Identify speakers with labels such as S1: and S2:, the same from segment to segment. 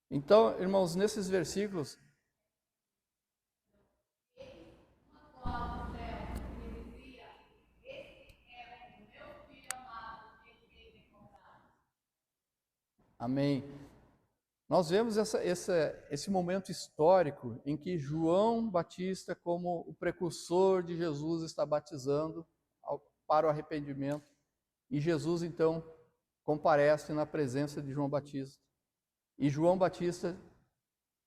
S1: Então, irmãos, nesses versículos, amém. Nós vemos esse momento histórico em que João Batista, como o precursor de Jesus, está batizando para o arrependimento. E Jesus, então, comparece na presença de João Batista. E João Batista,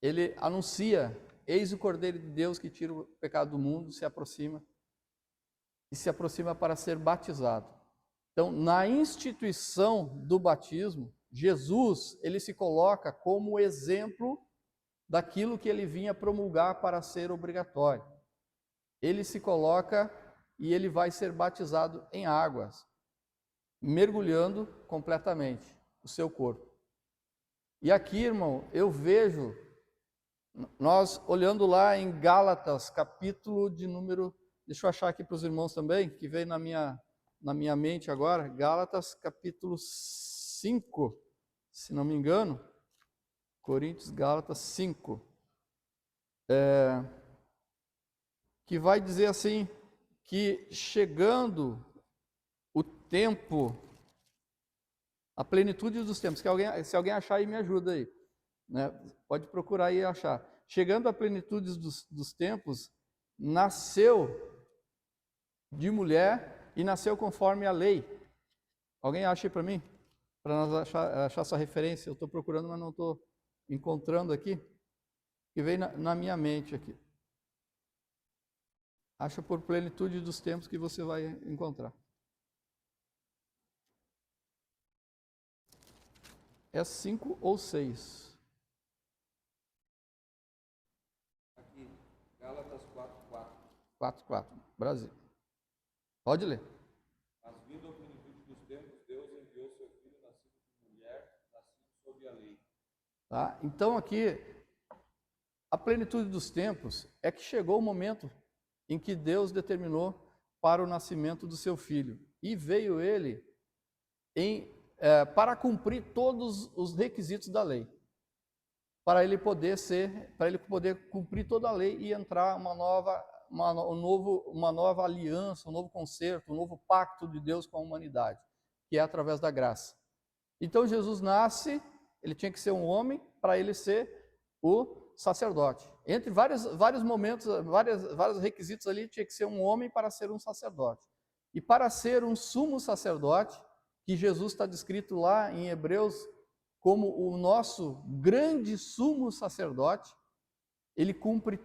S1: ele anuncia: eis o Cordeiro de Deus que tira o pecado do mundo, se aproxima. E se aproxima para ser batizado. Então, na instituição do batismo, Jesus, ele se coloca como exemplo daquilo que ele vinha promulgar para ser obrigatório. Ele se coloca e ele vai ser batizado em águas, mergulhando completamente o seu corpo. E aqui, irmão, eu vejo, nós olhando lá em Gálatas, capítulo de número, deixa eu achar aqui para os irmãos também, que veio na minha mente agora, Gálatas capítulo 5, se não me engano, Coríntios, Gálatas 5, que vai dizer assim, que chegando o tempo, a plenitude dos tempos, se alguém achar aí, me ajuda aí, né? Pode procurar aí e achar. Chegando à plenitude dos tempos, nasceu de mulher e nasceu conforme a lei. Alguém acha aí para mim? Para nós achar essa referência. Eu estou procurando, mas não estou encontrando aqui. Que veio na minha mente aqui. Acha por plenitude dos tempos que você vai encontrar. É 5 ou 6?
S2: Aqui, Gálatas 4:4.
S1: 4:4, Brasil. Pode ler.
S2: Mas vindo à plenitude dos tempos, Deus enviou seu filho, nascido de mulher, nascido sob a lei.
S1: Tá? Então aqui, a plenitude dos tempos é que chegou o momento em que Deus determinou para o nascimento do seu filho. E veio ele para cumprir todos os requisitos da lei. Para ele poder cumprir toda a lei e entrar uma nova aliança, um novo concerto, um novo pacto de Deus com a humanidade, que é através da graça. Então Jesus nasce, ele tinha que ser um homem para ele ser o sacerdote. Entre vários momentos, vários requisitos ali, tinha que ser um homem para ser um sacerdote. E para ser um sumo sacerdote, que Jesus está descrito lá em Hebreus como o nosso grande sumo sacerdote, ele cumpre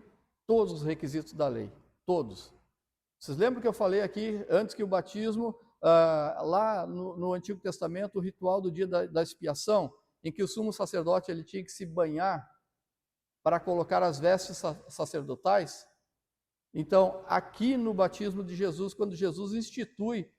S1: todos os requisitos da lei, todos. Vocês lembram que eu falei aqui, antes que o batismo, lá no Antigo Testamento, o ritual do dia da expiação, em que o sumo sacerdote ele tinha que se banhar para colocar as vestes sacerdotais? Então, aqui no batismo de Jesus, quando Jesus institui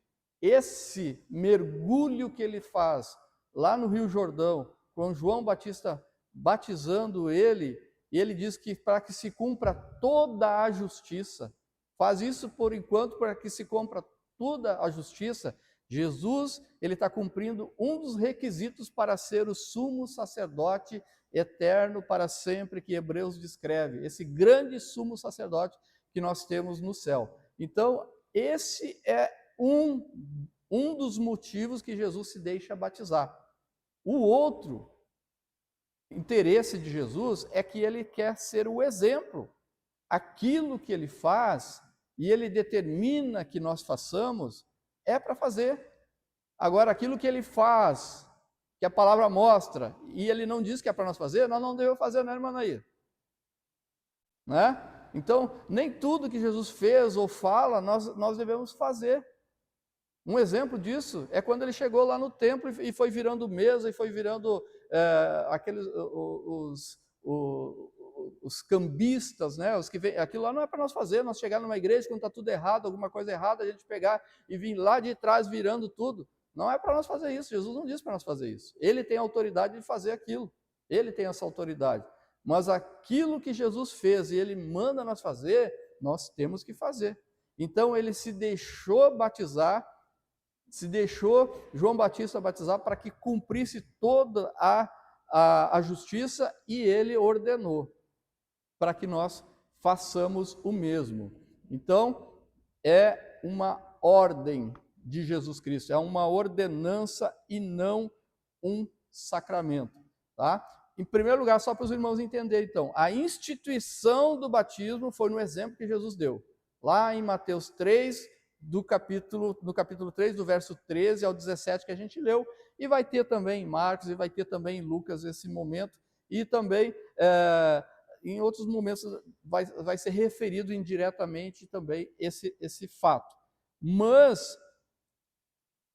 S1: esse mergulho que ele faz lá no Rio Jordão, com João Batista batizando ele, e ele diz que para que se cumpra toda a justiça, faz isso por enquanto para que se cumpra toda a justiça. Jesus, ele está cumprindo um dos requisitos para ser o sumo sacerdote eterno para sempre, que Hebreus descreve, esse grande sumo sacerdote que nós temos no céu. Então, esse é um dos motivos que Jesus se deixa batizar. O outro interesse de Jesus é que ele quer ser o exemplo. Aquilo que ele faz e ele determina que nós façamos é para fazer. Agora, aquilo que ele faz, que a palavra mostra, e ele não diz que é para nós fazer, nós não devemos fazer, né, irmã Nair? Né? Então, nem tudo que Jesus fez ou fala, nós devemos fazer. Um exemplo disso é quando ele chegou lá no templo e foi virando mesa, e foi virando os cambistas, né? Aquilo lá não é para nós fazer, nós chegar numa igreja quando está tudo errado, alguma coisa errada, a gente pegar e vir lá de trás virando tudo. Não é para nós fazer isso, Jesus não disse para nós fazer isso. Ele tem a autoridade de fazer aquilo, ele tem essa autoridade. Mas aquilo que Jesus fez e ele manda nós fazer, nós temos que fazer. Então ele se deixou batizar, se deixou João Batista batizar para que cumprisse toda a justiça e ele ordenou para que nós façamos o mesmo. Então, é uma ordem de Jesus Cristo, é uma ordenança e não um sacramento, tá? Em primeiro lugar, só para os irmãos entenderem, então, a instituição do batismo foi no exemplo que Jesus deu. Lá em Mateus 3, no capítulo 3, do verso 13 ao 17 que a gente leu, e vai ter também em Marcos, e vai ter também em Lucas esse momento, e também em outros momentos vai ser referido indiretamente também esse fato. Mas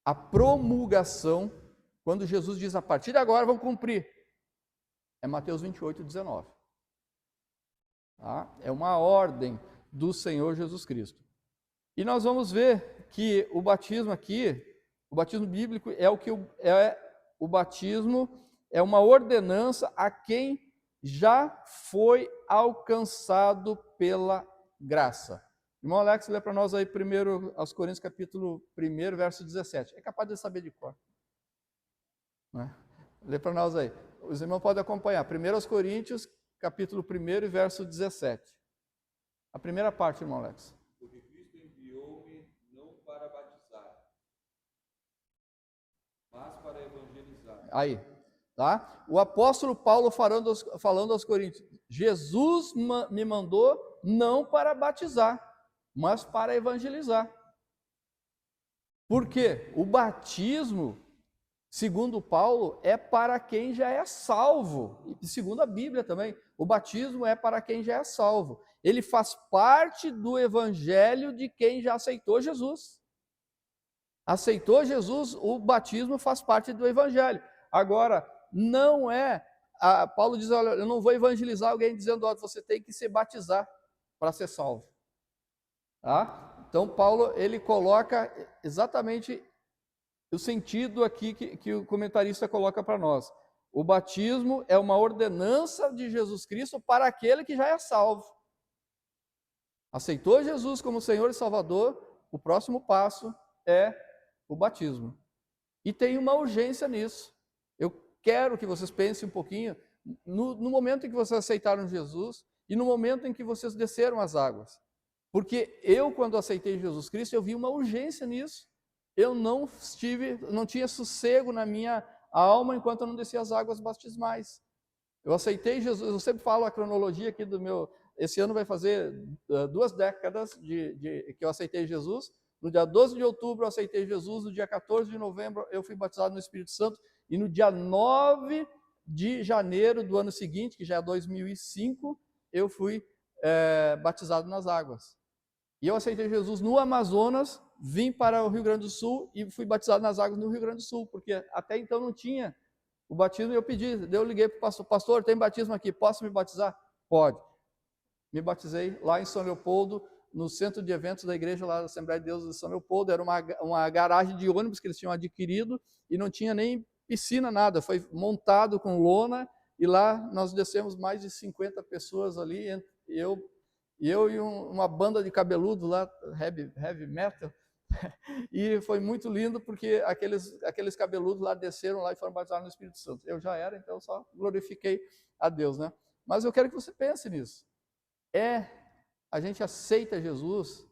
S1: a promulgação, quando Jesus diz a partir de agora vão cumprir, é Mateus 28, 19. Tá? É uma ordem do Senhor Jesus Cristo. E nós vamos ver que o batismo aqui, o batismo bíblico o batismo é uma ordenança a quem já foi alcançado pela graça. Irmão Alex, lê para nós aí primeiro aos Coríntios capítulo 1, verso 17. É capaz de saber de cor. Né? Lê para nós aí. Os irmãos podem acompanhar. 1 aos Coríntios, capítulo 1, verso 17. A primeira parte, irmão Alex.
S2: Porque Cristo enviou-me não para batizar, mas para evangelizar.
S1: Aí, tá? O apóstolo Paulo falando aos Coríntios, Jesus me mandou não para batizar, mas para evangelizar. Por quê? O batismo, segundo Paulo, é para quem já é salvo. E segundo a Bíblia também, o batismo é para quem já é salvo. Ele faz parte do evangelho de quem já aceitou Jesus. Aceitou Jesus, o batismo faz parte do evangelho. Agora, não é... Paulo diz, olha, eu não vou evangelizar alguém dizendo, olha, você tem que se batizar para ser salvo. Tá? Então, Paulo, ele coloca exatamente o sentido aqui que o comentarista coloca para nós. O batismo é uma ordenança de Jesus Cristo para aquele que já é salvo. Aceitou Jesus como Senhor e Salvador, o próximo passo é o batismo. E tem uma urgência nisso. Eu quero que vocês pensem um pouquinho no momento em que vocês aceitaram Jesus e no momento em que vocês desceram as águas. Porque eu, quando aceitei Jesus Cristo, eu vi uma urgência nisso. Eu não tinha sossego na minha alma enquanto eu não descia as águas batismais. Eu aceitei Jesus, eu sempre falo a cronologia aqui do meu... Esse ano vai fazer 2 décadas que eu aceitei Jesus. No dia 12 de outubro eu aceitei Jesus, no dia 14 de novembro eu fui batizado no Espírito Santo, e no dia 9 de janeiro do ano seguinte, que já é 2005, eu fui batizado nas águas. E eu aceitei Jesus no Amazonas, vim para o Rio Grande do Sul e fui batizado nas águas no Rio Grande do Sul, porque até então não tinha o batismo, e eu pedi, eu liguei para o pastor, pastor, tem batismo aqui, posso me batizar? Pode. Me batizei lá em São Leopoldo, no centro de eventos da igreja lá da Assembleia de Deus de São Leopoldo. Era uma garagem de ônibus que eles tinham adquirido e não tinha nem piscina, nada. Foi montado com lona e lá nós descemos mais de 50 pessoas ali, eu e uma banda de cabeludo lá, heavy metal. E foi muito lindo porque aqueles cabeludos lá desceram lá e foram batizados no Espírito Santo. Eu já era, então eu só glorifiquei a Deus, né? Mas eu quero que você pense nisso. A gente aceita Jesus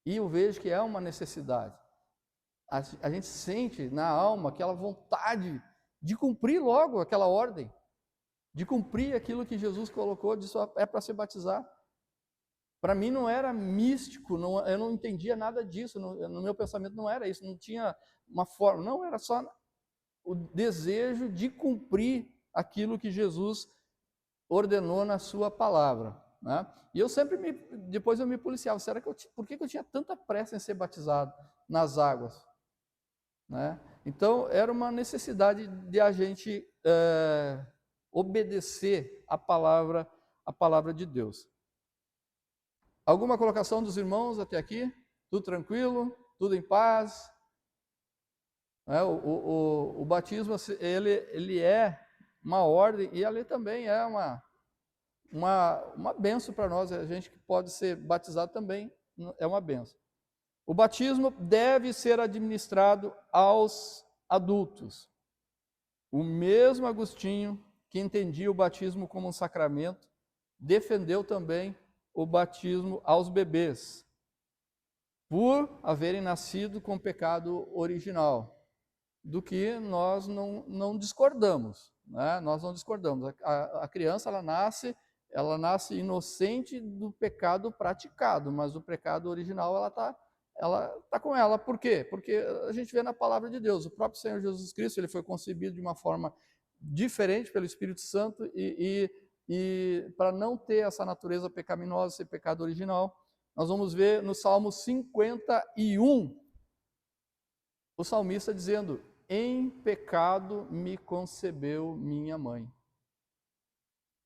S1: e eu vejo que é uma necessidade. A gente sente na alma aquela vontade de cumprir logo aquela ordem, de cumprir aquilo que Jesus colocou, de só é para se batizar. Para mim não era místico, eu não entendia nada disso, no meu pensamento não era isso, não tinha uma forma, não, era só o desejo de cumprir aquilo que Jesus ordenou na sua palavra. Né? E eu sempre, depois eu me policiava, por que eu tinha tanta pressa em ser batizado nas águas? Né? Então, era uma necessidade de a gente obedecer a palavra de Deus. Alguma colocação dos irmãos até aqui? Tudo tranquilo? Tudo em paz? O batismo, ele é uma ordem, e ali também é uma benção para nós. A gente que pode ser batizado também é uma benção. O batismo deve ser administrado aos adultos. O mesmo Agostinho que entendia o batismo como um sacramento, defendeu também o batismo aos bebês, por haverem nascido com pecado original, do que nós não discordamos, né? Nós não discordamos. A criança ela nasce inocente do pecado praticado, mas o pecado original ela tá com ela. Por quê? Porque a gente vê na palavra de Deus, o próprio Senhor Jesus Cristo, ele foi concebido de uma forma diferente pelo Espírito Santo e para não ter essa natureza pecaminosa, esse pecado original, nós vamos ver no Salmo 51, o salmista dizendo: em pecado me concebeu minha mãe,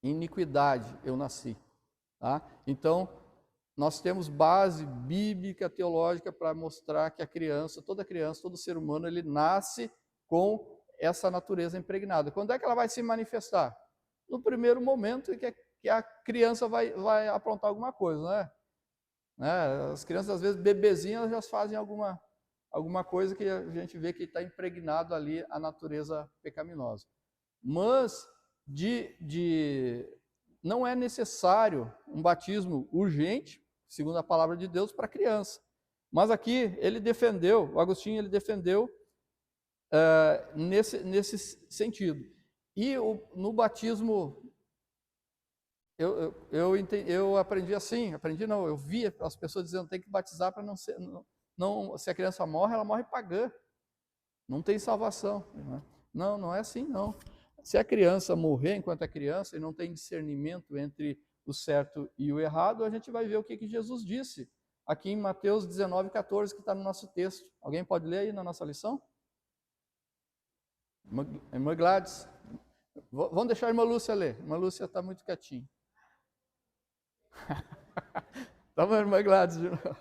S1: em iniquidade eu nasci. Tá? Então, nós temos base bíblica, teológica, para mostrar que toda criança, todo ser humano, ele nasce com essa natureza impregnada. Quando é que ela vai se manifestar? No primeiro momento em que a criança vai aprontar alguma coisa, né? As crianças, às vezes, bebezinhas, elas já fazem alguma coisa que a gente vê que está impregnado ali a natureza pecaminosa. Mas não é necessário um batismo urgente, segundo a palavra de Deus, para criança. Mas aqui o Agostinho ele defendeu nesse sentido. E no batismo, eu aprendi assim, eu via as pessoas dizendo tem que batizar para se a criança morre, ela morre pagã, não tem salvação. Não é assim não. Se a criança morrer enquanto é criança e não tem discernimento entre o certo e o errado, a gente vai ver o que Jesus disse aqui em Mateus 19:14, que está no nosso texto. Alguém pode ler aí na nossa lição? Irmã Gladys. Vamos deixar a irmã Lúcia ler. A irmã Lúcia está muito quietinha. Tá bom, irmã Gladys de novo.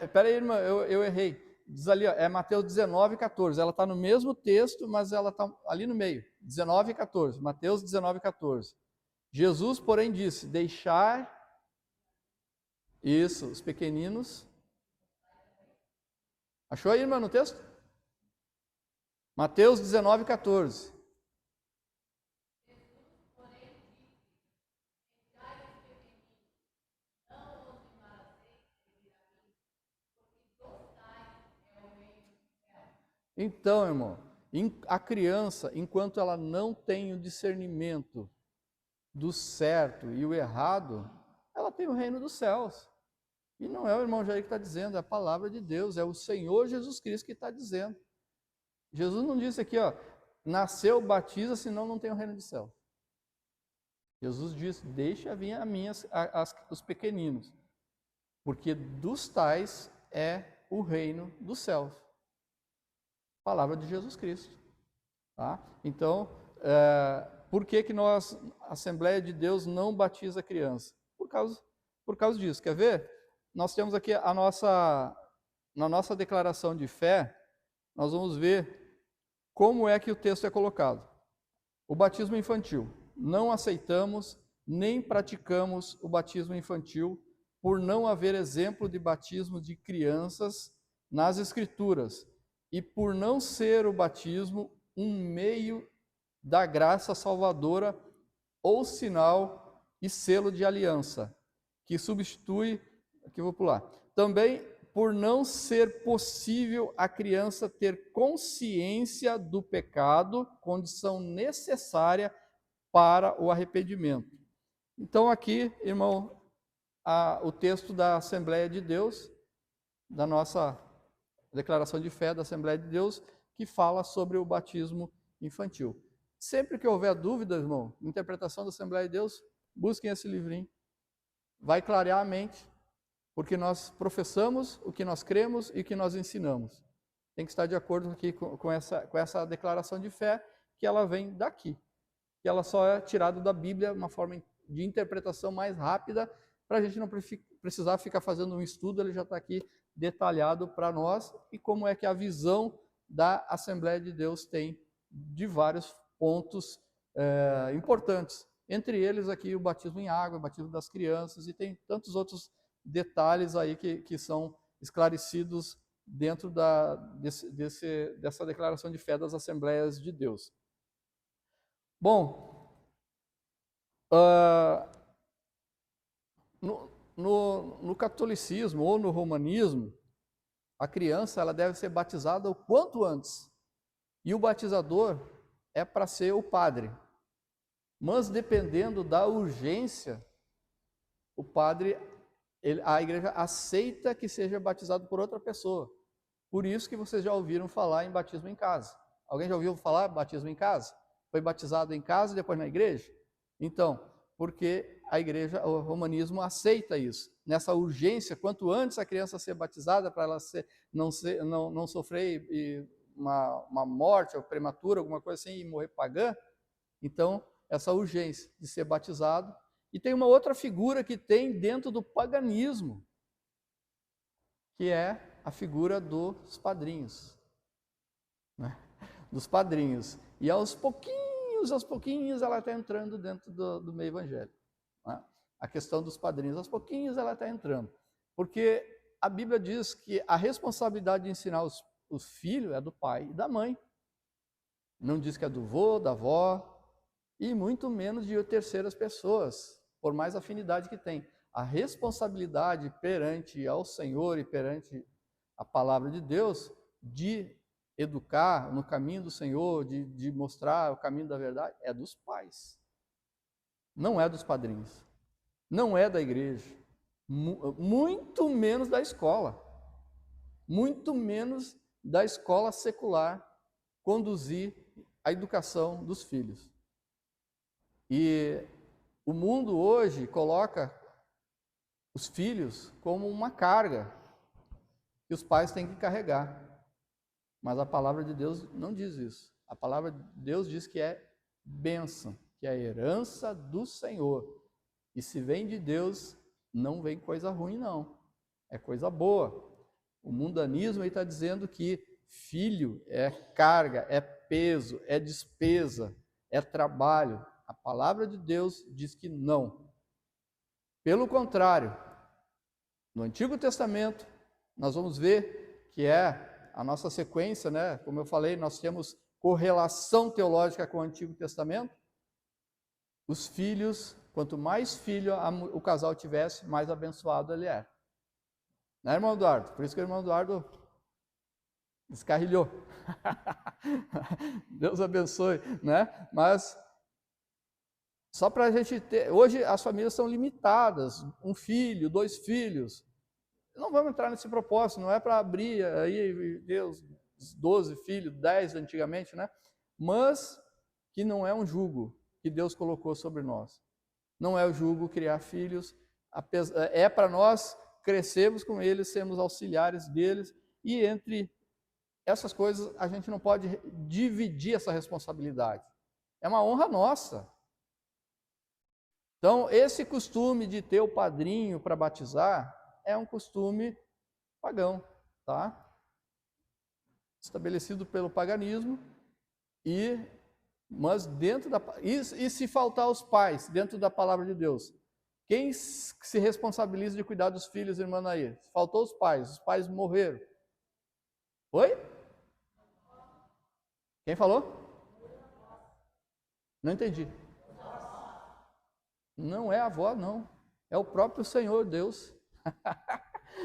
S1: Espera aí, irmã, eu errei. Diz ali, ó, é Mateus 19:14. Ela está no mesmo texto, mas ela está ali no meio. 19:14. Mateus 19:14. Jesus, porém, disse: deixar isso, os pequeninos. Achou aí, irmã, no texto? Mateus 19:14. Então, irmão, a criança, enquanto ela não tem o discernimento do certo e o errado, ela tem o reino dos céus. E não é o irmão Jair que está dizendo, é a palavra de Deus, é o Senhor Jesus Cristo que está dizendo. Jesus não disse aqui, ó, nasceu, batiza, senão não tem o reino dos céus. Jesus disse, deixa vir os pequeninos, porque dos tais é o reino dos céus. Palavra de Jesus Cristo. Tá? Então, por que nós, a Assembleia de Deus, não batiza a criança? Por causa disso. Quer ver? Nós temos aqui na nossa declaração de fé, nós vamos ver como é que o texto é colocado. O batismo infantil. Não aceitamos nem praticamos o batismo infantil por não haver exemplo de batismo de crianças nas Escrituras e por não ser o batismo um meio da graça salvadora ou sinal e selo de aliança, que substitui, aqui eu vou pular, também por não ser possível a criança ter consciência do pecado, condição necessária para o arrependimento. Então aqui, irmão, o texto da Assembleia de Deus, da nossa declaração de fé da Assembleia de Deus, que fala sobre o batismo infantil. Sempre que houver dúvida, irmão, interpretação da Assembleia de Deus, busquem esse livrinho. Vai clarear a mente, porque nós professamos o que nós cremos e o que nós ensinamos. Tem que estar de acordo aqui com essa declaração de fé, que ela vem daqui. Que ela só é tirada da Bíblia, uma forma de interpretação mais rápida, para a gente não precisar ficar fazendo um estudo, ele já está aqui detalhado para nós, e como é que a visão da Assembleia de Deus tem de vários pontos importantes. Entre eles aqui o batismo em água, o batismo das crianças, e tem tantos outros detalhes aí que são esclarecidos dentro dessa declaração de fé das Assembleias de Deus. Bom, no catolicismo ou no romanismo, a criança ela deve ser batizada o quanto antes. E o batizador é para ser o padre. Mas dependendo da urgência, o padre, a igreja aceita que seja batizado por outra pessoa. Por isso que vocês já ouviram falar em batismo em casa. Alguém já ouviu falar batismo em casa? Foi batizado em casa e depois na igreja? Então, porque a igreja, o romanismo aceita isso. Nessa urgência, quanto antes a criança ser batizada, para ela não sofrer uma morte ou prematura, alguma coisa assim, e morrer pagã, então, essa urgência de ser batizado. E tem uma outra figura que tem dentro do paganismo, que é a figura dos padrinhos. Né? Dos padrinhos. E aos pouquinhos, ela está entrando dentro do meio evangélico. Né? A questão dos padrinhos, aos pouquinhos ela está entrando. Porque a Bíblia diz que a responsabilidade de ensinar os filhos é do pai e da mãe. Não diz que é do vô, da avó, e muito menos de terceiras pessoas, por mais afinidade que tem. A responsabilidade perante ao Senhor e perante a palavra de Deus de educar no caminho do Senhor, de mostrar o caminho da verdade, é dos pais. Não é dos padrinhos. Não é da igreja. Muito menos da escola. Muito menos da escola secular conduzir a educação dos filhos. E o mundo hoje coloca os filhos como uma carga que os pais têm que carregar. Mas a palavra de Deus não diz isso. A palavra de Deus diz que é bênção, que é a herança do Senhor. E se vem de Deus, não vem coisa ruim, não. É coisa boa. O mundanismo está dizendo que filho é carga, é peso, é despesa, é trabalho. A palavra de Deus diz que não. Pelo contrário, no Antigo Testamento, nós vamos ver que é a nossa sequência, né? Como eu falei, nós temos correlação teológica com o Antigo Testamento. Os filhos, quanto mais filho o casal tivesse, mais abençoado ele é. Né, irmão Eduardo? Por isso que o irmão Eduardo descarrilhou. Deus abençoe, né? Mas só para a gente ter... Hoje as famílias são limitadas. 1 filho, 2 filhos. Não vamos entrar nesse propósito, não é para abrir aí, Deus, 12 filhos, 10 antigamente, né? Mas que não é um jugo que Deus colocou sobre nós. Não é o jugo criar filhos, é para nós crescermos com eles, sermos auxiliares deles, e entre essas coisas a gente não pode dividir essa responsabilidade. É uma honra nossa. Então, esse costume de ter o padrinho para batizar é um costume pagão, tá? Estabelecido pelo paganismo, mas dentro da... E se faltar os pais dentro da palavra de Deus? Quem se responsabiliza de cuidar dos filhos, irmã Nair? Faltou os pais morreram. Oi? Quem falou? Não entendi. Não é a avó, não. É o próprio Senhor Deus.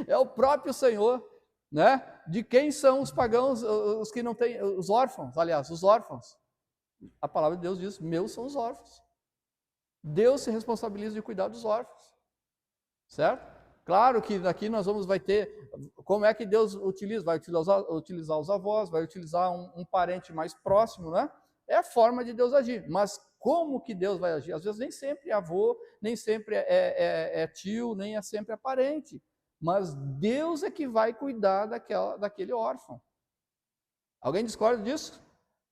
S1: É o próprio Senhor, né? De quem são os pagãos, os que não têm, os órfãos, aliás, os órfãos. A palavra de Deus diz: meus são os órfãos. Deus se responsabiliza de cuidar dos órfãos, certo? Claro que daqui vai ter, como é que Deus utiliza? Vai utilizar os avós, vai utilizar um parente mais próximo, né? É a forma de Deus agir, mas como que Deus vai agir? Às vezes nem sempre é avô, nem sempre é tio, nem é sempre parente, mas Deus é que vai cuidar daquele órfão. Alguém discorda disso?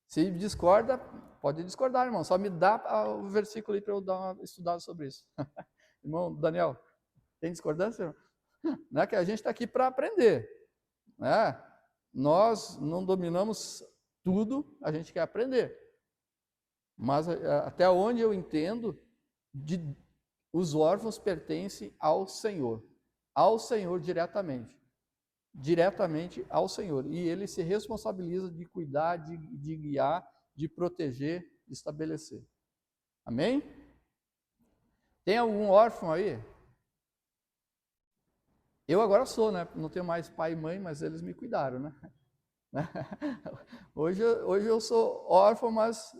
S1: Se discorda, pode discordar, irmão. Só me dá o versículo aí para eu dar uma estudada sobre isso. Irmão Daniel, tem discordância? Não é que a gente está aqui para aprender. Né? Nós não dominamos tudo, a gente quer aprender. Mas até onde eu entendo, os órfãos pertencem ao Senhor diretamente. diretamente ao Senhor. E ele se responsabiliza de cuidar, de guiar, de proteger, de estabelecer. Amém? Tem algum órfão aí? Eu agora sou, né? Não tenho mais pai e mãe, mas eles me cuidaram, né? Hoje eu sou órfão, mas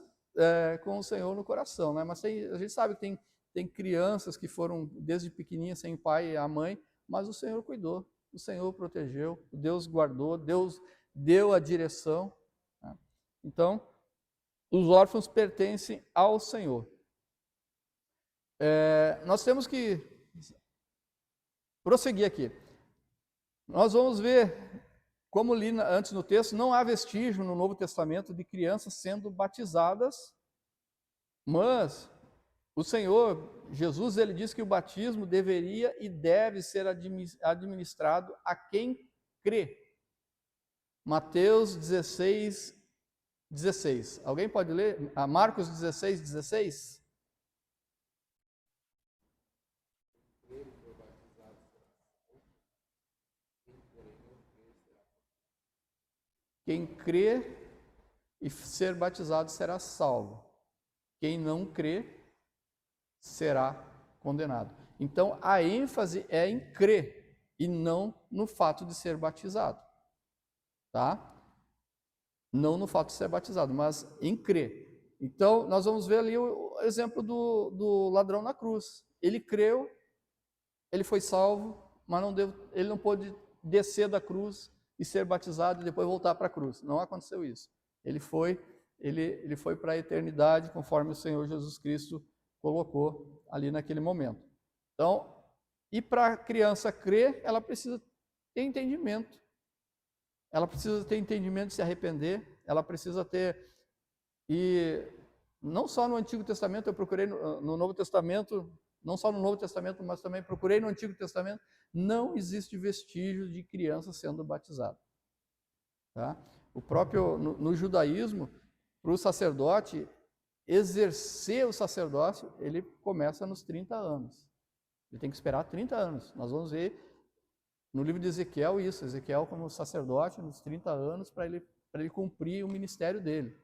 S1: com o Senhor no coração, né? Mas a gente sabe que tem crianças que foram desde pequenininhas sem pai e a mãe, mas o Senhor cuidou, o Senhor protegeu, Deus guardou, Deus deu a direção. Né? Então, os órfãos pertencem ao Senhor. Nós temos que prosseguir aqui. Nós vamos ver, como li antes no texto, não há vestígio no Novo Testamento de crianças sendo batizadas, mas o Senhor Jesus, ele diz que o batismo deveria e deve ser administrado a quem crê. Mateus 16, 16. Alguém pode ler? Marcos 16, 16? Quem crê e ser batizado será salvo. Quem não crê será condenado. Então, a ênfase é em crer e não no fato de ser batizado. Tá? Não no fato de ser batizado, mas em crer. Então, nós vamos ver ali o exemplo do ladrão na cruz. Ele creu, ele foi salvo, mas ele não pôde descer da cruz e ser batizado e depois voltar para a cruz. Não aconteceu isso. Ele foi para a eternidade, conforme o Senhor Jesus Cristo colocou ali naquele momento. Então, e para a criança crer, ela precisa ter entendimento. Ela precisa ter entendimento de se arrepender, ela precisa ter, e não só no Antigo Testamento, eu procurei no Novo Testamento, não só no Novo Testamento, mas também procurei no Antigo Testamento, não existe vestígio de criança sendo batizada. Tá? O próprio, no judaísmo, para o sacerdote exercer o sacerdócio, ele começa nos 30 anos. Ele tem que esperar 30 anos. Nós vamos ver no livro de Ezequiel isso, Ezequiel como sacerdote nos 30 anos para ele cumprir o ministério dele.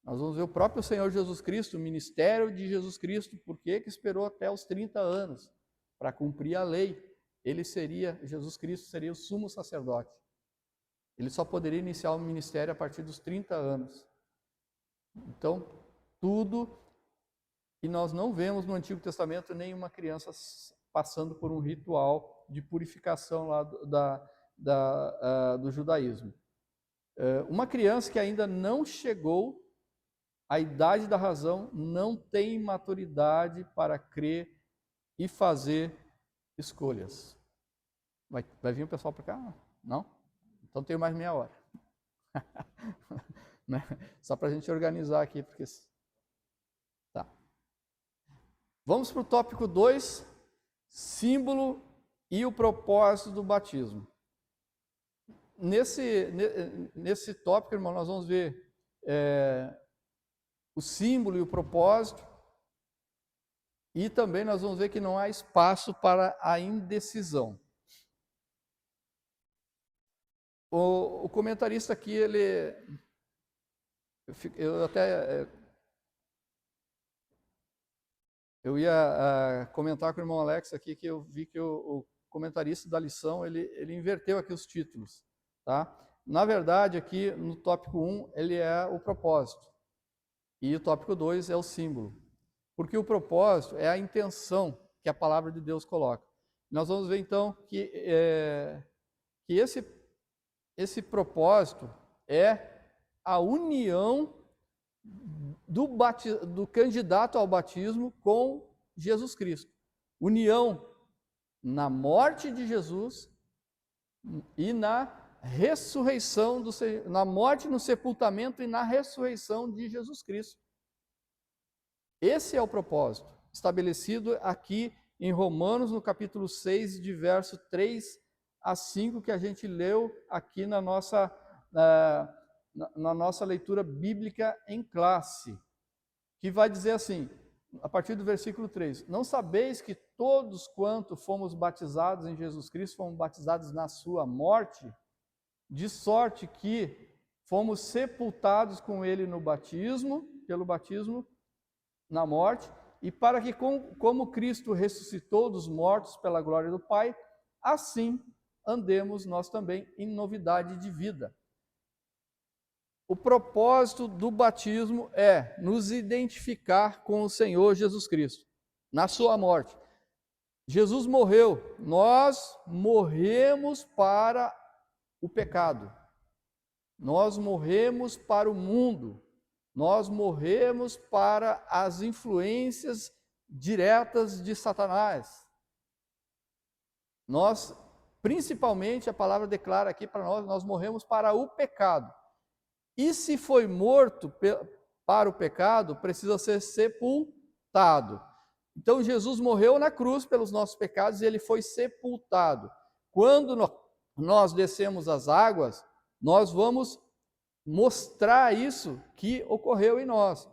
S1: Nós vamos ver o próprio Senhor Jesus Cristo, o ministério de Jesus Cristo, por que esperou até os 30 anos para cumprir a lei. Jesus Cristo seria o sumo sacerdote. Ele só poderia iniciar o ministério a partir dos 30 anos. Então, tudo, e nós não vemos no Antigo Testamento nenhuma criança passando por um ritual de purificação lá do judaísmo. Uma criança que ainda não chegou à idade da razão não tem maturidade para crer e fazer escolhas. Vai vir o pessoal para cá? Não? Então tenho mais meia hora. Só para a gente organizar aqui, porque... Tá. Vamos para o tópico 2, símbolo e o propósito do batismo. Nesse tópico, irmão, nós vamos ver o símbolo e o propósito, e também nós vamos ver que não há espaço para a indecisão. O comentarista aqui, eu ia comentar com o irmão Alex aqui que eu vi que o comentarista da lição, ele inverteu aqui os títulos, tá? Na verdade, aqui no tópico 1, ele é o propósito, e o tópico 2 é o símbolo, porque o propósito é a intenção que a palavra de Deus coloca. Nós vamos ver então que esse propósito é a união do candidato ao batismo com Jesus Cristo. União na morte de Jesus e na ressurreição, na morte, no sepultamento e na ressurreição de Jesus Cristo. Esse é o propósito, estabelecido aqui em Romanos, no capítulo 6, de verso 3 a 5, que a gente leu aqui na nossa leitura bíblica em classe, que vai dizer assim: a partir do versículo 3. Não sabeis que todos quanto fomos batizados em Jesus Cristo, fomos batizados na sua morte, de sorte que fomos sepultados com ele no batismo, pelo batismo na morte, e para que como Cristo ressuscitou dos mortos pela glória do Pai, assim andemos nós também em novidade de vida. O propósito do batismo é nos identificar com o Senhor Jesus Cristo, na sua morte. Jesus morreu, nós morremos para o pecado, nós morremos para o mundo, nós morremos para as influências diretas de Satanás. Nós, principalmente, a palavra declara aqui para nós morremos para o pecado. E se foi morto para o pecado, precisa ser sepultado. Então Jesus morreu na cruz pelos nossos pecados e ele foi sepultado. Quando nós descemos as águas, nós vamos mostrar isso que ocorreu em nós.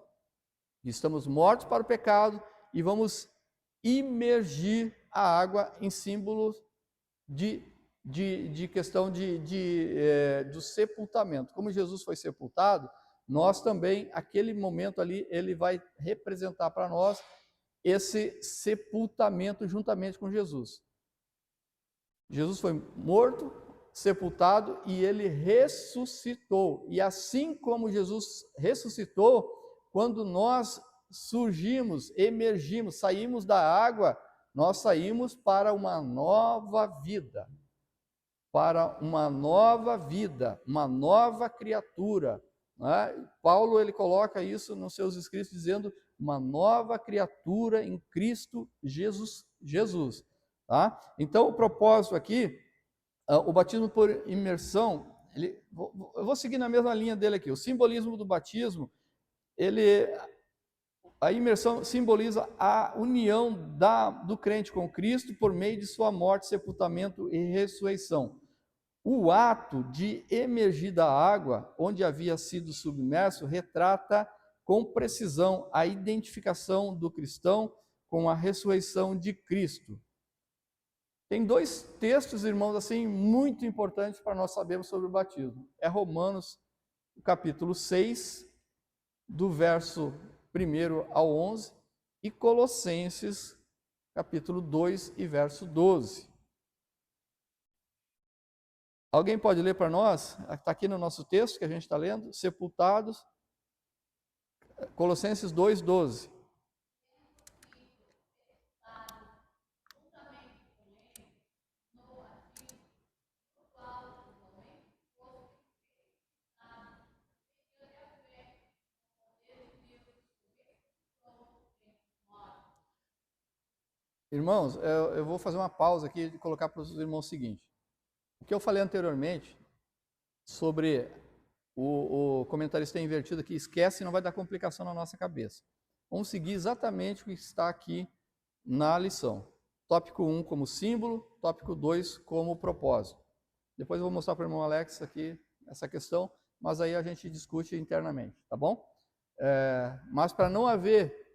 S1: Estamos mortos para o pecado e vamos imergir a água em símbolos de questão do sepultamento. Como Jesus foi sepultado, nós também, aquele momento ali, ele vai representar para nós esse sepultamento juntamente com Jesus. Jesus foi morto, sepultado e ele ressuscitou. E assim como Jesus ressuscitou, quando nós surgimos, emergimos, saímos da água, nós saímos para uma nova vida. Para uma nova vida, uma nova criatura. Né? Paulo ele coloca isso nos seus escritos dizendo uma nova criatura em Cristo Jesus. Tá? Então o propósito aqui, o batismo por imersão, eu vou seguir na mesma linha dele aqui. O simbolismo do batismo, a imersão simboliza a união do crente com Cristo por meio de sua morte, sepultamento e ressurreição. O ato de emergir da água, onde havia sido submerso, retrata com precisão a identificação do cristão com a ressurreição de Cristo. Tem dois textos, irmãos, assim, muito importantes para nós sabermos sobre o batismo. É Romanos, capítulo 6, do verso 1 ao 11, e Colossenses, capítulo 2 e verso 12. Alguém pode ler para nós? Está aqui no nosso texto que a gente está lendo, sepultados, Colossenses 2, 12. Irmãos, eu vou fazer uma pausa aqui e colocar para os irmãos o seguinte. O que eu falei anteriormente sobre o comentarista invertido aqui, esquece e não vai dar complicação na nossa cabeça. Vamos seguir exatamente o que está aqui na lição. Tópico 1 como símbolo, tópico 2 como propósito. Depois eu vou mostrar para o irmão Alex aqui essa questão, mas aí a gente discute internamente, tá bom? Mas para não haver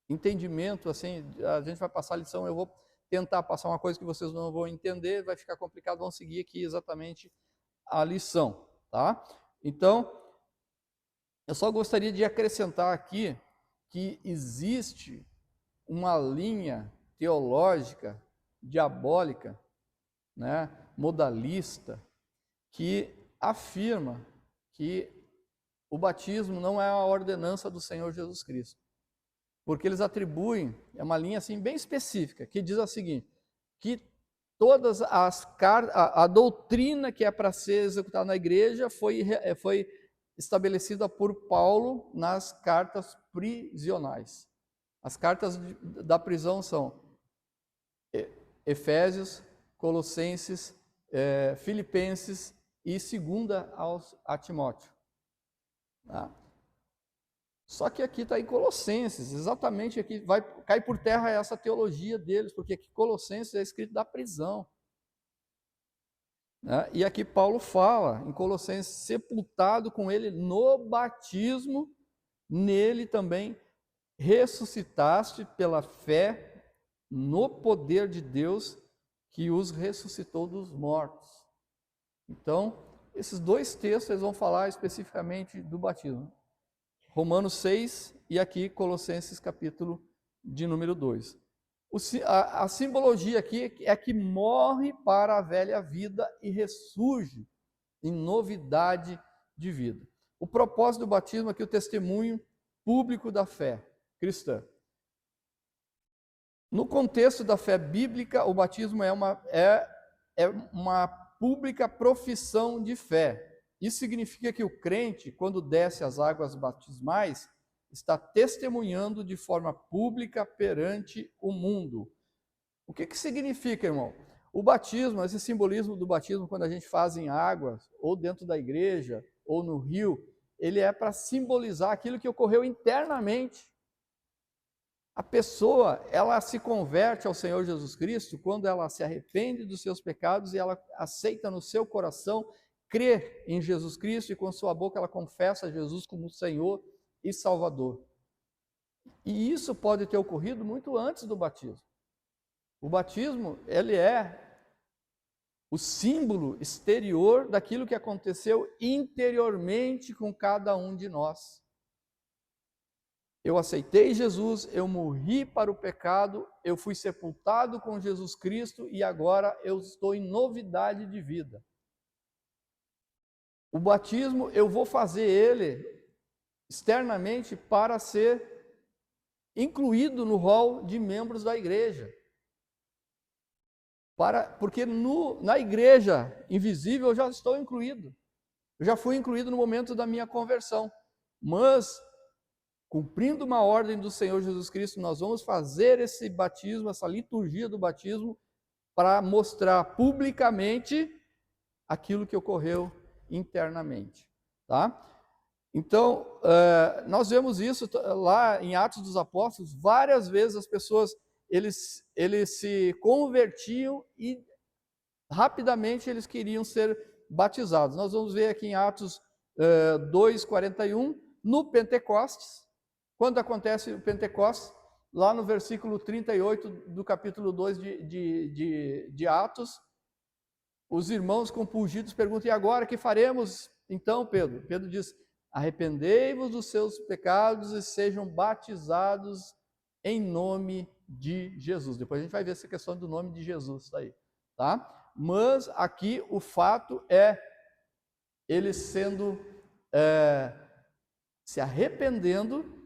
S1: entendimento, assim, a gente vai passar a lição, eu vou tentar passar uma coisa que vocês não vão entender, vai ficar complicado, vão seguir aqui exatamente a lição, tá? Então, eu só gostaria de acrescentar aqui que existe uma linha teológica, diabólica, né, modalista, que afirma que o batismo não é a ordenança do Senhor Jesus Cristo. Porque eles atribuem, é uma linha assim bem específica, que diz o seguinte, que todas a doutrina que é para ser executada na igreja foi estabelecida por Paulo nas cartas prisionais. As cartas da prisão são Efésios, Colossenses, Filipenses e 2 a Timóteo. Tá? Só que aqui está em Colossenses, exatamente aqui, vai cair por terra essa teologia deles, porque aqui Colossenses é escrito da prisão. Né? E aqui Paulo fala, em Colossenses, sepultado com ele no batismo, nele também ressuscitaste pela fé no poder de Deus que os ressuscitou dos mortos. Então, esses dois textos eles vão falar especificamente do batismo. Romanos 6 e aqui Colossenses capítulo de número 2. A simbologia aqui é que morre para a velha vida e ressurge em novidade de vida. O propósito do batismo é que o testemunho público da fé cristã. No contexto da fé bíblica, o batismo é uma pública profissão de fé. Isso significa que o crente, quando desce as águas batismais, está testemunhando de forma pública perante o mundo. O que significa, irmão? O batismo, esse simbolismo do batismo, quando a gente faz em águas, ou dentro da igreja, ou no rio, ele é para simbolizar aquilo que ocorreu internamente. A pessoa, ela se converte ao Senhor Jesus Cristo quando ela se arrepende dos seus pecados e ela aceita no seu coração, crê em Jesus Cristo e com sua boca ela confessa Jesus como Senhor e Salvador. E isso pode ter ocorrido muito antes do batismo. O batismo, ele é o símbolo exterior daquilo que aconteceu interiormente com cada um de nós. Eu aceitei Jesus, eu morri para o pecado, eu fui sepultado com Jesus Cristo e agora eu estou em novidade de vida. O batismo, eu vou fazer ele externamente para ser incluído no rol de membros da igreja. Porque na igreja invisível eu já estou incluído. Eu já fui incluído no momento da minha conversão. Mas, cumprindo uma ordem do Senhor Jesus Cristo, nós vamos fazer esse batismo, essa liturgia do batismo, para mostrar publicamente aquilo que ocorreu internamente. Tá? Então, nós vemos isso lá em Atos dos Apóstolos, várias vezes as pessoas, eles se convertiam e rapidamente eles queriam ser batizados. Nós vamos ver aqui em Atos 2:41, no Pentecostes, quando acontece o Pentecostes, lá no versículo 38 do capítulo 2 de Atos, os irmãos compungidos perguntam, e agora que faremos então, Pedro? Pedro diz, arrependei-vos dos seus pecados e sejam batizados em nome de Jesus. Depois a gente vai ver essa questão do nome de Jesus aí, tá? Mas aqui o fato é ele sendo, se arrependendo,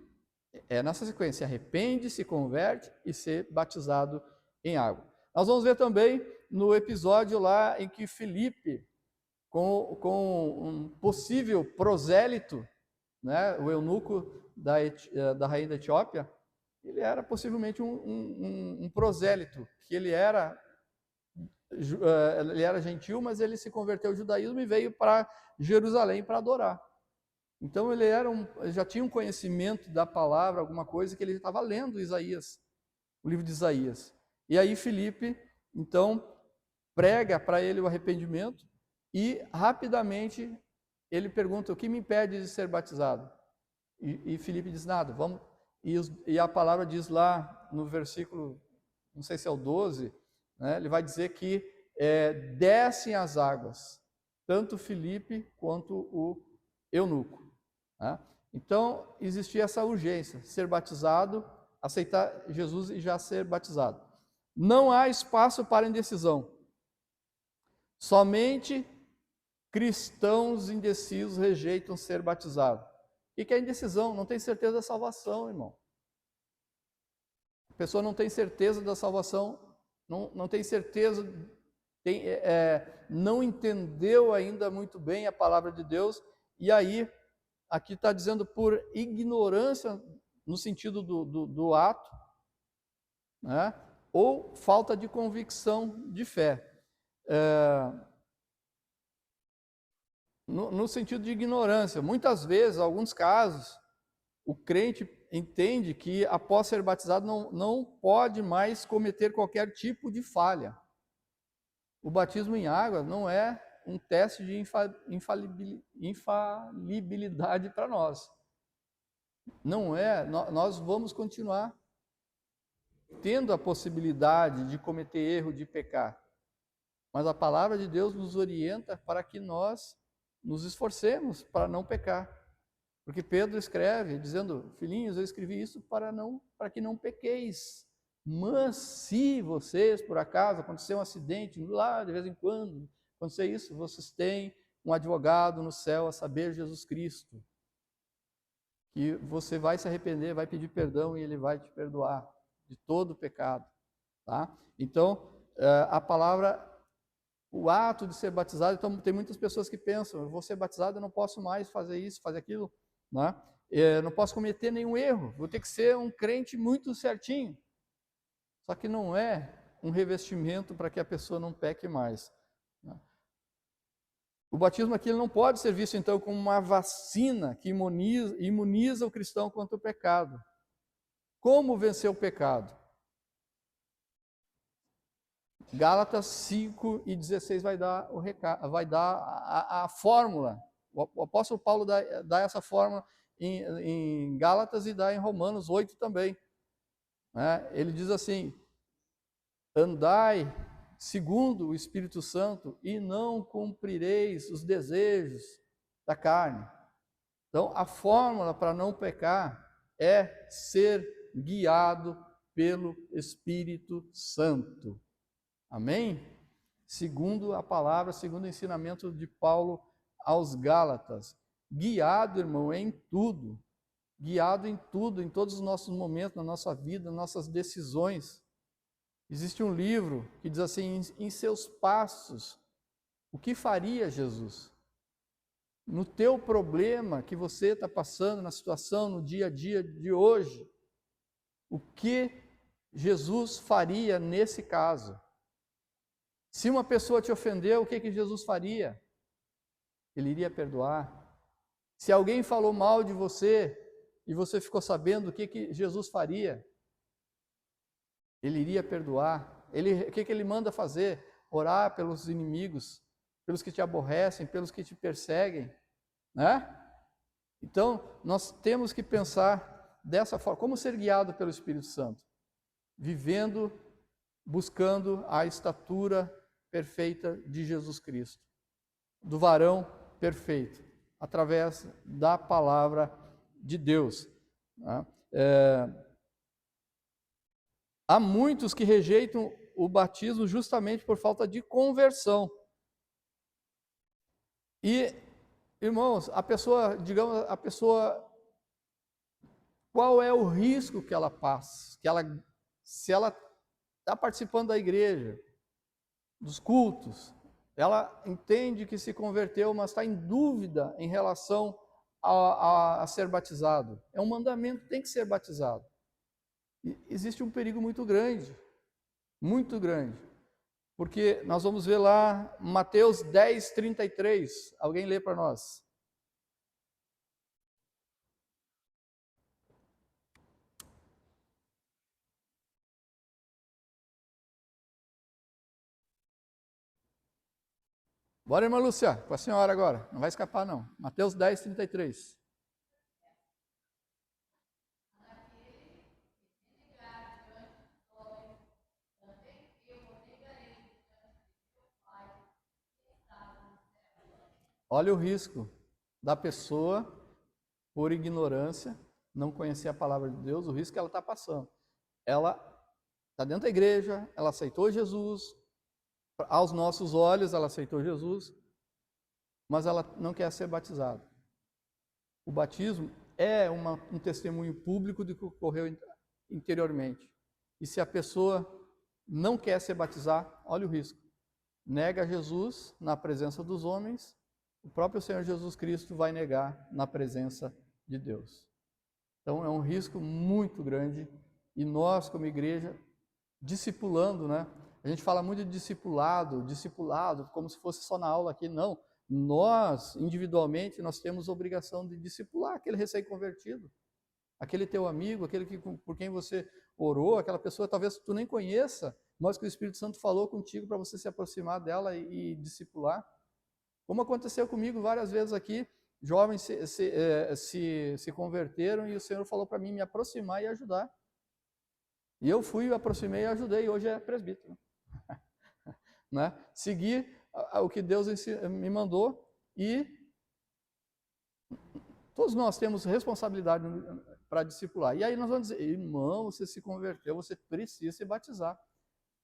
S1: nessa sequência, se arrepende, se converte e ser batizado em água. Nós vamos ver também no episódio lá em que Filipe, com um possível prosélito, né, o eunuco da rainha da Etiópia, ele era possivelmente um prosélito, que ele era gentil, mas ele se converteu ao judaísmo e veio para Jerusalém para adorar. Então ele já tinha um conhecimento da palavra, alguma coisa que ele estava lendo Isaías, o livro de Isaías. E aí Filipe, então, prega para ele o arrependimento e rapidamente ele pergunta, o que me impede de ser batizado? E Filipe diz, nada, vamos. E a palavra diz lá no versículo, não sei se é o 12, né, ele vai dizer que descem as águas, tanto Filipe quanto o eunuco. Né? Então, existia essa urgência, ser batizado, aceitar Jesus e já ser batizado. Não há espaço para indecisão. Somente cristãos indecisos rejeitam ser batizados. O que é indecisão? Não tem certeza da salvação, irmão. A pessoa não tem certeza da salvação, não tem certeza, não entendeu ainda muito bem a palavra de Deus, e aí, aqui está dizendo por ignorância, no sentido do ato, né? Ou falta de convicção de fé. No sentido de ignorância. Muitas vezes, em alguns casos, o crente entende que após ser batizado não pode mais cometer qualquer tipo de falha. O batismo em água não é um teste de infalibilidade para nós. Não é, nós vamos continuar tendo a possibilidade de cometer erro, de pecar. Mas a palavra de Deus nos orienta para que nós nos esforcemos para não pecar. Porque Pedro escreve dizendo: filhinhos, eu escrevi isso para que não pequeis. Mas se vocês, por acaso, acontecer um acidente, lá de vez em quando, acontecer isso, vocês têm um advogado no céu, a saber, Jesus Cristo, que você vai se arrepender, vai pedir perdão e ele vai te perdoar de todo o pecado, tá? Então, a palavra, o ato de ser batizado, então tem muitas pessoas que pensam: eu vou ser batizado, eu não posso mais fazer isso, fazer aquilo, né? Não posso cometer nenhum erro, vou ter que ser um crente muito certinho. Só que não é um revestimento para que a pessoa não peque mais, né? O batismo aqui não pode ser visto então como uma vacina que imuniza o cristão contra o pecado. Como vencer o pecado? Gálatas 5:16 vai dar o recado, vai dar a fórmula. O apóstolo Paulo dá essa fórmula em Gálatas e dá em Romanos 8 também, né? Ele diz assim: andai segundo o Espírito Santo e não cumprireis os desejos da carne. Então, a fórmula para não pecar é ser guiado pelo Espírito Santo. Amém? Segundo a palavra, segundo o ensinamento de Paulo aos Gálatas. Guiado, irmão, em tudo. Guiado em tudo, em todos os nossos momentos, na nossa vida, nas nossas decisões. Existe um livro que diz assim: em seus passos, o que faria Jesus? No teu problema que você está passando, na situação, no dia a dia de hoje, o que Jesus faria nesse caso? Se uma pessoa te ofendeu, o que Jesus faria? Ele iria perdoar. Se alguém falou mal de você e você ficou sabendo, o que Jesus faria? Ele iria perdoar. O que ele manda fazer? Orar pelos inimigos, pelos que te aborrecem, pelos que te perseguem, né? Então, nós temos que pensar dessa forma. Como ser guiado pelo Espírito Santo? Vivendo, buscando a estatura perfeita de Jesus Cristo, do varão perfeito, através da palavra de Deus, né? Há muitos que rejeitam o batismo justamente por falta de conversão. E, irmãos, qual é o risco que ela passa? Se ela está participando da igreja, dos cultos, ela entende que se converteu, mas está em dúvida em relação a ser batizado. É um mandamento, tem que ser batizado. E existe um perigo muito grande, porque nós vamos ver lá Mateus 10:33. Alguém lê para nós? Bora, irmã Lúcia, com a senhora agora. Não vai escapar, não. Mateus 10:33. Olha o risco da pessoa, por ignorância, não conhecer a palavra de Deus, o risco que ela está passando. Ela está dentro da igreja, ela aceitou Jesus, aos nossos olhos ela aceitou Jesus, mas ela não quer ser batizada. O batismo é um testemunho público do que ocorreu interiormente. E se a pessoa não quer se batizar, olha o risco. Nega Jesus na presença dos homens, o próprio Senhor Jesus Cristo vai negar na presença de Deus. Então é um risco muito grande e nós, como igreja, discipulando, né? A gente fala muito de discipulado, como se fosse só na aula aqui. Não, nós, individualmente, nós temos a obrigação de discipular aquele recém-convertido, aquele teu amigo, aquele por quem você orou, aquela pessoa talvez tu nem conheça, mas que o Espírito Santo falou contigo para você se aproximar dela e discipular. Como aconteceu comigo várias vezes aqui, jovens se converteram e o Senhor falou para mim me aproximar e ajudar. E eu fui, aproximei e ajudei, e hoje é presbítero. Né? Segui o que Deus me mandou e todos nós temos responsabilidade para discipular. E aí nós vamos dizer, irmão, você se converteu, você precisa se batizar.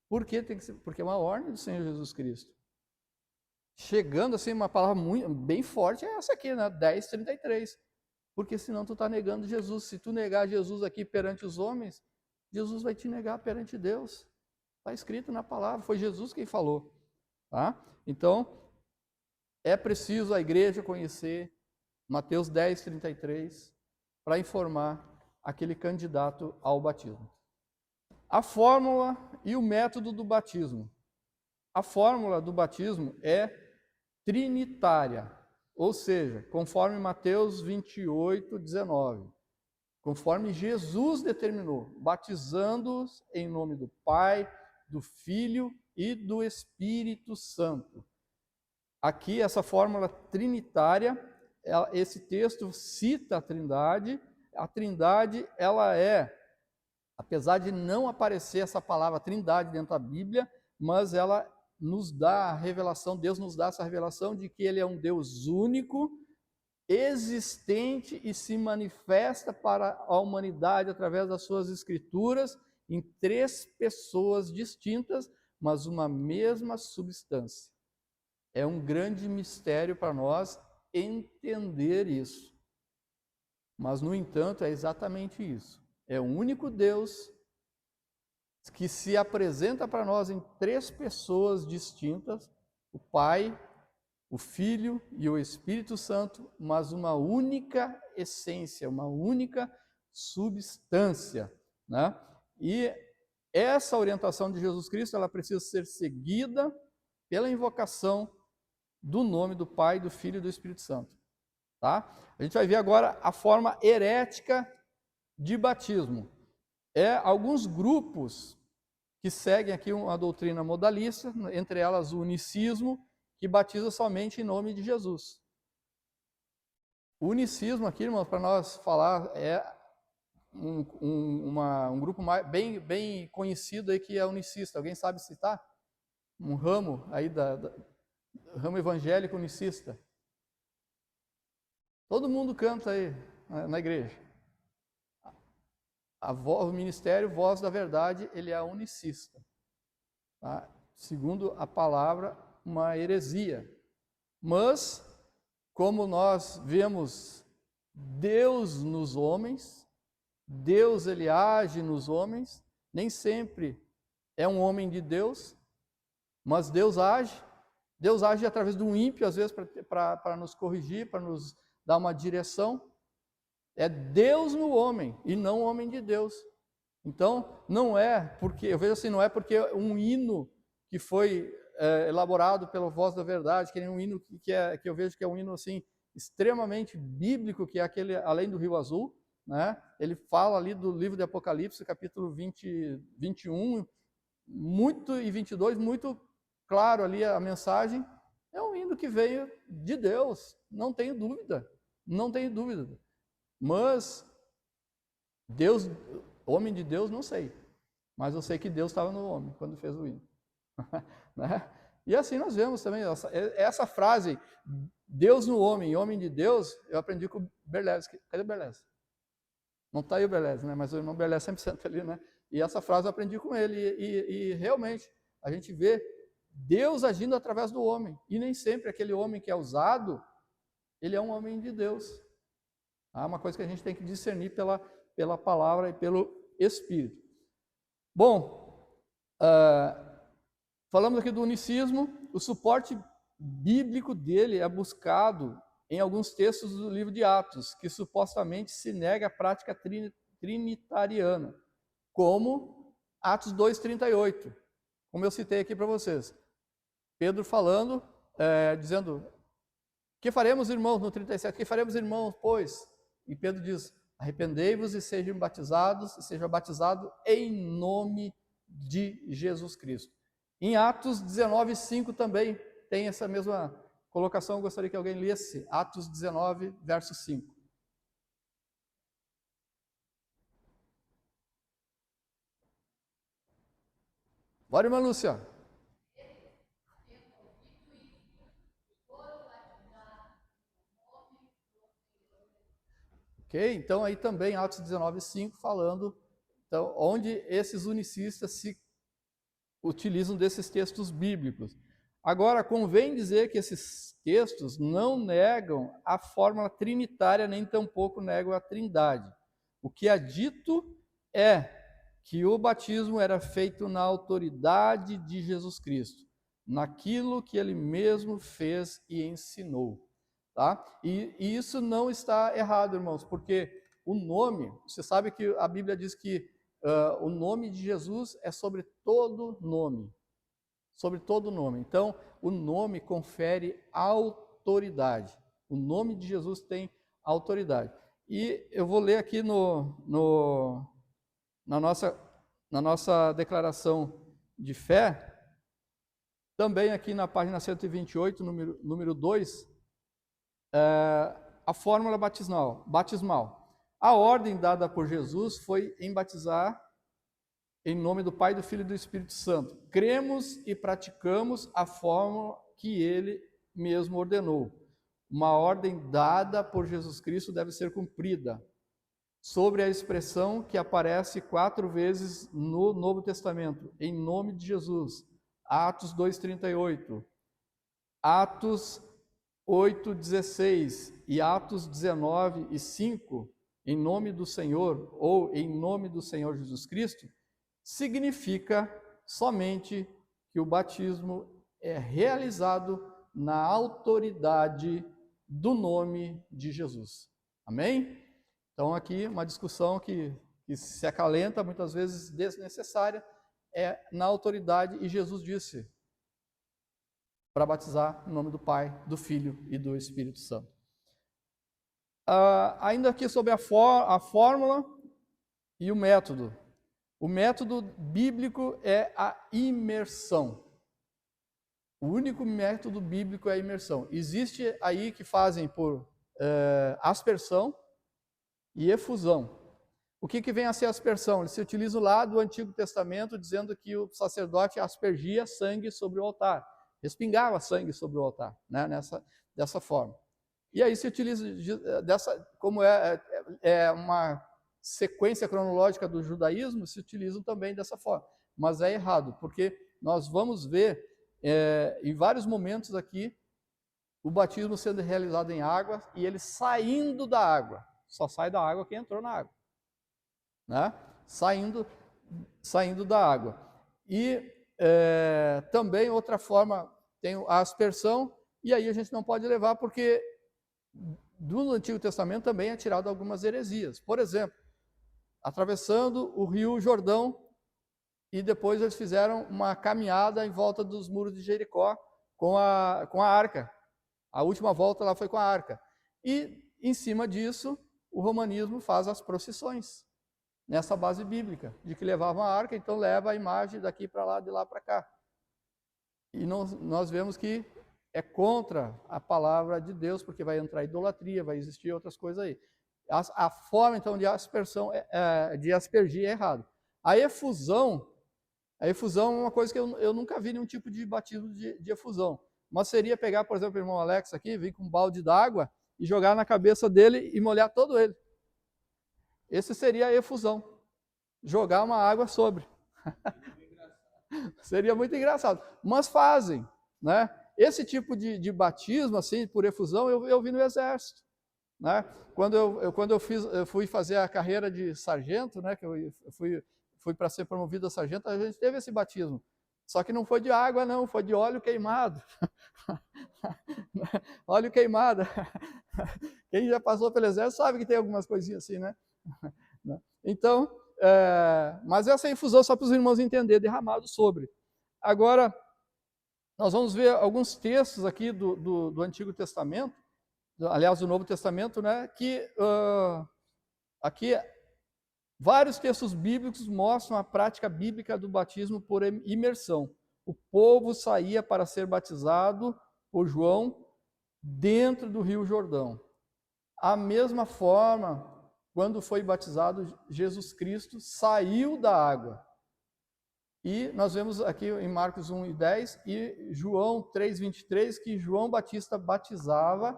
S1: Por quê? Porque é uma ordem do Senhor Jesus Cristo. Chegando assim, uma palavra bem forte é essa aqui, né? 10:33. Porque senão tu está negando Jesus. Se tu negar Jesus aqui perante os homens, Jesus vai te negar perante Deus. Está escrito na palavra, foi Jesus quem falou. Tá? Então, é preciso a igreja conhecer Mateus 10:33 para informar aquele candidato ao batismo. A fórmula e o método do batismo. A fórmula do batismo é trinitária, ou seja, conforme Mateus 28:19. Conforme Jesus determinou, batizando-os em nome do Pai, do Filho e do Espírito Santo. Aqui, essa fórmula trinitária, esse texto cita a Trindade. A Trindade, ela é, apesar de não aparecer essa palavra Trindade dentro da Bíblia, mas ela nos dá a revelação, Deus nos dá essa revelação de que Ele é um Deus único, existente e se manifesta para a humanidade através das suas escrituras em 3 pessoas distintas, mas uma mesma substância. É um grande mistério para nós entender isso. Mas, no entanto, é exatamente isso. É o único Deus que se apresenta para nós em 3 pessoas distintas, o Pai, o Filho e o Espírito Santo, mas uma única essência, uma única substância, né? E essa orientação de Jesus Cristo, ela precisa ser seguida pela invocação do nome do Pai, do Filho e do Espírito Santo, tá? A gente vai ver agora a forma herética de batismo. Alguns grupos que seguem aqui uma doutrina modalista, entre elas o unicismo, que batiza somente em nome de Jesus. O unicismo aqui, irmãos, para nós falar, é um grupo bem conhecido aí que é unicista. Alguém sabe citar? Um ramo aí ramo evangélico unicista. Todo mundo canta aí na igreja. O ministério Voz da Verdade, ele é unicista. Tá? Segundo a palavra, uma heresia. Mas, como nós vemos Deus nos homens, Deus ele age nos homens, nem sempre é um homem de Deus, mas Deus age através de um ímpio, às vezes, para nos corrigir, para nos dar uma direção. É Deus no homem e não o homem de Deus. Então, não é porque um hino que foi elaborado pela Voz da Verdade, que é um hino que eu vejo que é um hino assim extremamente bíblico, que é aquele Além do Rio Azul, né? Ele fala ali do livro de Apocalipse, capítulo 21, e 22, muito claro ali a mensagem. É um hino que veio de Deus, não tenho dúvida. Mas Deus, homem de Deus, não sei. Mas eu sei que Deus estava no homem quando fez o hino. Né? E assim nós vemos também essa frase, Deus no homem, homem de Deus, eu aprendi com o Berlés. Cadê o Berlés? Não está aí o Berlés, né? Mas o irmão Berlés sempre senta ali, né? E essa frase eu aprendi com ele. E realmente, a gente vê Deus agindo através do homem. E nem sempre aquele homem que é usado, ele é um homem de Deus. Uma coisa que a gente tem que discernir pela palavra e pelo Espírito. Bom, falamos aqui do unicismo. O suporte bíblico dele é buscado em alguns textos do livro de Atos, que supostamente se nega a prática trinitariana, como Atos 2:38, como eu citei aqui para vocês. Pedro falando, dizendo, que faremos, irmãos, no 37, que faremos, irmãos, pois? E Pedro diz, arrependei-vos e sejam batizados, em nome de Jesus Cristo. Em Atos 19:5 também tem essa mesma colocação, eu gostaria que alguém lesse Atos 19, verso 5. Bora, irmã Lúcia. Ok? Então, aí também Atos 19, 5, falando então, onde esses unicistas se utilizam desses textos bíblicos. Agora, convém dizer que esses textos não negam a fórmula trinitária, nem tampouco negam a trindade. O que é dito é que o batismo era feito na autoridade de Jesus Cristo, naquilo que ele mesmo fez e ensinou. Tá? E isso não está errado, irmãos, porque o nome, você sabe que a Bíblia diz que o nome de Jesus é sobre todo nome. Sobre todo nome. Então, o nome confere autoridade. O nome de Jesus tem autoridade. E eu vou ler aqui na nossa declaração de fé, também aqui na página 128, número 2, a fórmula batismal. A ordem dada por Jesus foi em batizar em nome do Pai, do Filho e do Espírito Santo. Cremos e praticamos a fórmula que ele mesmo ordenou. Uma ordem dada por Jesus Cristo deve ser cumprida. Sobre a expressão que aparece 4 vezes no Novo Testamento, em nome de Jesus. Atos 2:38, Atos 8:16 e Atos 19:5, em nome do Senhor ou em nome do Senhor Jesus Cristo, significa somente que o batismo é realizado na autoridade do nome de Jesus. Amém? Então aqui uma discussão que se acalenta, muitas vezes desnecessária, é na autoridade, e Jesus disse para batizar em nome do Pai, do Filho e do Espírito Santo. Ainda aqui sobre a fórmula e o método. O método bíblico é a imersão. O único método bíblico é a imersão. Existe aí que fazem por aspersão e efusão. O que vem a ser aspersão? Eles se utilizam lá do Antigo Testamento, dizendo que o sacerdote aspergia sangue sobre o altar, respingava sangue sobre o altar, né? Dessa forma. E aí se utiliza como é uma sequência cronológica do judaísmo, se utilizam também dessa forma. Mas é errado, porque nós vamos ver em vários momentos aqui o batismo sendo realizado em água e ele saindo da água. Só sai da água quem entrou na água. Né? Saindo da água. E também outra forma tem a aspersão, e aí a gente não pode levar porque do Antigo Testamento também é tirado algumas heresias. Por exemplo, atravessando o rio Jordão, e depois eles fizeram uma caminhada em volta dos muros de Jericó com a arca. A última volta lá foi com a arca. E em cima disso, o romanismo faz as procissões, nessa base bíblica, de que levavam a arca, então leva a imagem daqui para lá, de lá para cá. E nós vemos que é contra a palavra de Deus, porque vai entrar idolatria, vai existir outras coisas aí. A forma, então, de aspersão, de aspergir é errado. A efusão é uma coisa que eu nunca vi nenhum tipo de batismo de efusão. Mas seria pegar, por exemplo, o irmão Alex aqui, vir com um balde d'água e jogar na cabeça dele e molhar todo ele. Esse seria a efusão. Jogar uma água sobre. Seria muito engraçado. Mas fazem, né? Esse tipo de batismo, assim, por efusão, eu vi no exército. Né? Quando eu fui fazer a carreira de sargento, né, que eu fui para ser promovido a sargento, a gente teve esse batismo. Só que não foi de água, não, foi de óleo queimado. Óleo queimado. Quem já passou pelo exército sabe que tem algumas coisinhas assim, né? Então, mas essa infusão, só para os irmãos entenderem, derramado sobre. Agora, nós vamos ver alguns textos aqui do Antigo Testamento, aliás, do Novo Testamento, né, que aqui vários textos bíblicos mostram a prática bíblica do batismo por imersão. O povo saía para ser batizado por João dentro do Rio Jordão. A mesma forma, quando foi batizado, Jesus Cristo saiu da água. E nós vemos aqui em Marcos 1:10 e João 3:23 que João Batista batizava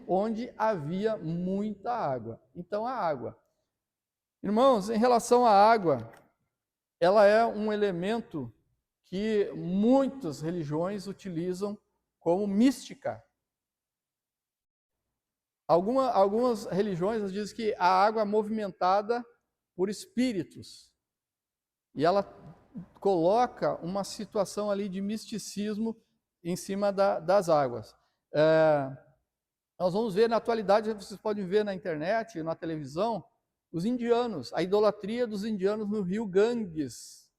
S1: onde havia muita água. Então a água. Irmãos, em relação à água, ela é um elemento que muitas religiões utilizam como mística. Algumas religiões dizem que a água é movimentada por espíritos. E ela coloca uma situação ali de misticismo em cima das águas. Nós vamos ver na atualidade, vocês podem ver na internet, na televisão, os indianos, a idolatria dos indianos no rio Ganges.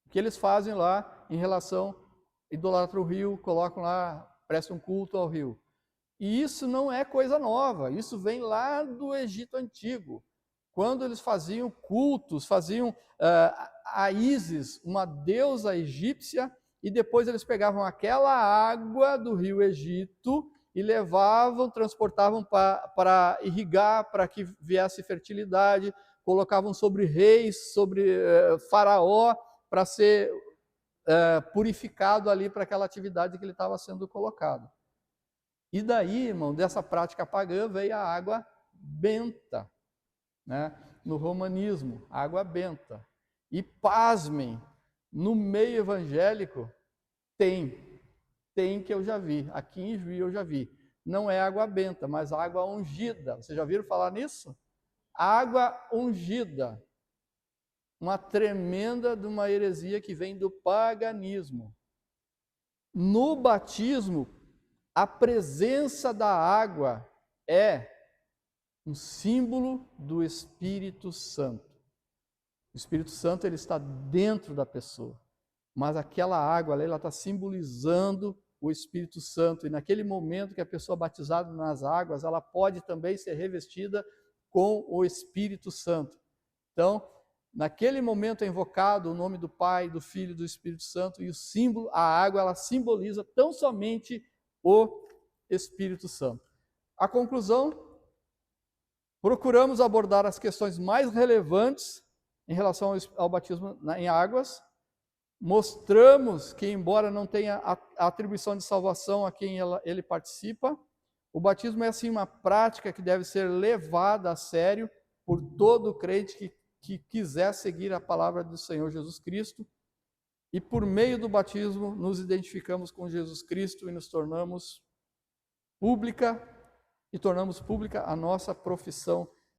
S1: O que eles fazem lá em relação, idolatram o rio, colocam lá, prestam culto ao rio. E isso não é coisa nova, isso vem lá do Egito Antigo. Quando eles faziam cultos, faziam a Ísis, uma deusa egípcia, e depois eles pegavam aquela água do rio Egito e levavam, transportavam para irrigar, para que viesse fertilidade, colocavam sobre reis, sobre faraó, para ser purificado ali para aquela atividade que ele estava sendo colocado. E daí, irmão, dessa prática pagã veio a água benta, né? No romanismo, água benta. E pasmem, no meio evangélico tem que eu já vi, aqui em Juí eu já vi. Não é água benta, mas água ungida. Vocês já viram falar nisso? Água ungida. Uma tremenda de uma heresia que vem do paganismo. No batismo, a presença da água é um símbolo do Espírito Santo. O Espírito Santo ele está dentro da pessoa, mas aquela água ali, ela está simbolizando o Espírito Santo, e naquele momento que a pessoa é batizada nas águas, ela pode também ser revestida com o Espírito Santo. Então, naquele momento é invocado o nome do Pai, do Filho e do Espírito Santo, e o símbolo, a água, ela simboliza tão somente o Espírito Santo. A conclusão, procuramos abordar as questões mais relevantes em relação ao batismo em águas, mostramos que, embora não tenha a atribuição de salvação a quem ele participa, o batismo é assim uma prática que deve ser levada a sério por todo crente que quiser seguir a palavra do Senhor Jesus Cristo, e por meio do batismo nos identificamos com Jesus Cristo e nos tornamos pública a nossa profissão